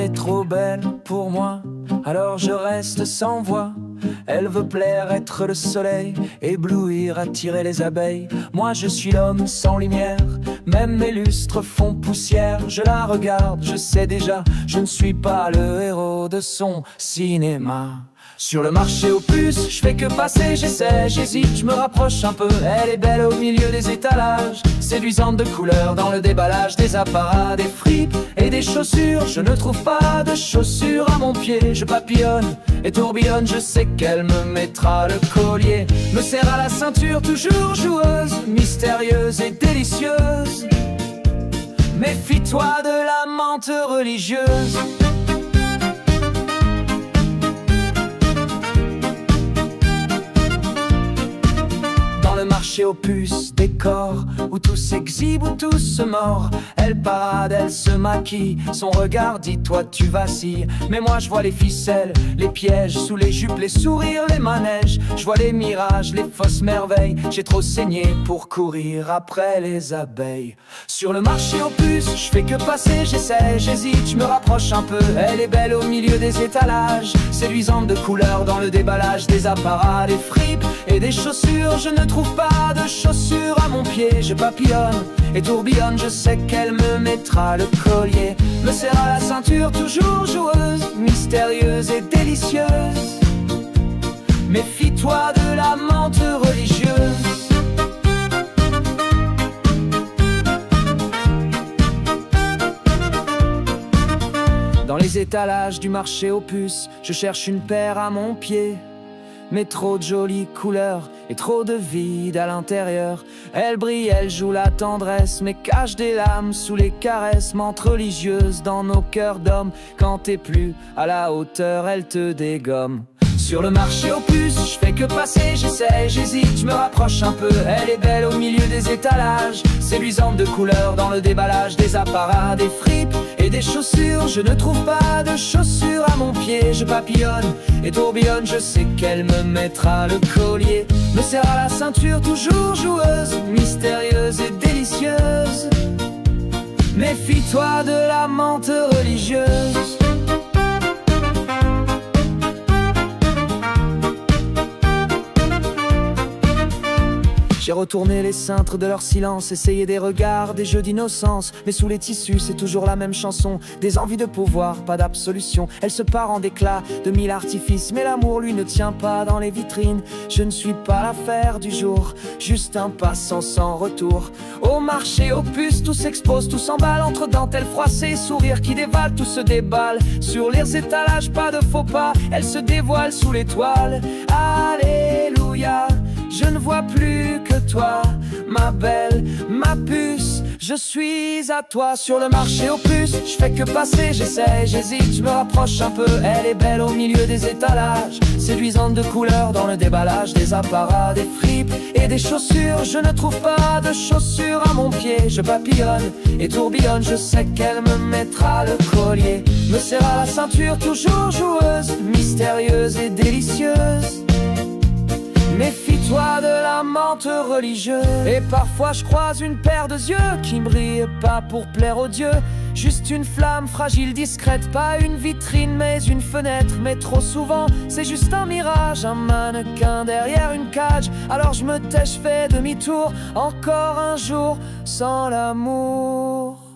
est trop belle pour moi, alors je reste sans voix. Elle veut plaire, être le soleil, éblouir, attirer les abeilles. Moi je suis l'homme sans lumière, même mes lustres font poussière. Je la regarde, je sais déjà, je ne suis pas le héros de son cinéma. Sur le marché aux puces, je fais que passer, j'essaie, j'hésite, je me rapproche un peu. Elle est belle au milieu des étalages, séduisante de couleurs dans le déballage des apparats, des fripes et des chaussures. Je ne trouve pas de chaussures à mon pied, je papillonne et tourbillonne, je sais qu'elle me mettra le collier. Me serre à la ceinture, toujours joueuse, mystérieuse et délicieuse. Méfie-toi de la menthe religieuse. Le marché aux puces, décor où tout s'exhibe, où tout se mord. Elle parade, elle se maquille, son regard dit toi tu vacilles. Mais moi je vois les ficelles, les pièges, sous les jupes, les sourires, les manèges. Je vois les mirages, les fausses merveilles. J'ai trop saigné pour courir après les abeilles. Sur le marché aux puces, je fais que passer, j'essaie, j'hésite, je me rapproche un peu. Elle est belle au milieu des étalages, séduisante de couleurs dans le déballage des apparats, des fripes et des chaussures. Je ne trouve pas de chaussures à mon pied, je papillonne et tourbillonne, je sais qu'elle me mettra le collier. Me serre à la ceinture, toujours joueuse, mystérieuse et délicieuse. Méfie-toi de la menthe religieuse. Dans les étalages du marché aux puces, je cherche une paire à mon pied. Mais trop de jolies couleurs et trop de vide à l'intérieur. Elle brille, elle joue la tendresse, mais cache des lames sous les caresses. Menthe religieuse dans nos cœurs d'hommes, quand t'es plus à la hauteur, elle te dégomme. Sur le marché aux puces, je fais que passer, j'essaie, j'hésite, je me rapproche un peu. Elle est belle au milieu des étalages, séduisante de couleurs dans le déballage des apparats, des fripes et des chaussures. Je ne trouve pas de chaussures à mon pied, je papillonne et tourbillonne, je sais qu'elle me mettra le collier. Me serre à la ceinture, toujours joueuse, mystérieuse et délicieuse. Méfie-toi de la menthe religieuse. J'ai retourné les cintres de leur silence, essayé des regards, des jeux d'innocence. Mais sous les tissus, c'est toujours la même chanson. Des envies de pouvoir, pas d'absolution. Elle se part en déclats de mille artifices, mais l'amour, lui, ne tient pas dans les vitrines. Je ne suis pas l'affaire du jour, juste un passant sans retour. Au marché aux puces, tout s'expose, tout s'emballe entre dentelles froissées, sourires qui dévalent, tout se déballe. Sur les étalages, pas de faux pas, elle se dévoile sous l'étoile. Alléluia. Je ne vois plus que toi, ma belle, ma puce. Je suis à toi sur le marché aux puces. Je fais que passer, j'essaie, j'hésite, je me rapproche un peu. Elle est belle au milieu des étalages, séduisante de couleurs dans le déballage des apparats, des fripes et des chaussures. Je ne trouve pas de chaussures à mon pied, je papillonne et tourbillonne, je sais qu'elle me mettra le collier. Me serre à la ceinture, toujours joueuse, mystérieuse et délicieuse. Méfie-toi de la menthe religieuse. Et parfois je croise une paire de yeux qui ne brille pas pour plaire aux dieux. Juste une flamme fragile, discrète, pas une vitrine mais une fenêtre. Mais trop souvent c'est juste un mirage, un mannequin derrière une cage. Alors je me tais, je fais demi-tour, encore un jour sans l'amour.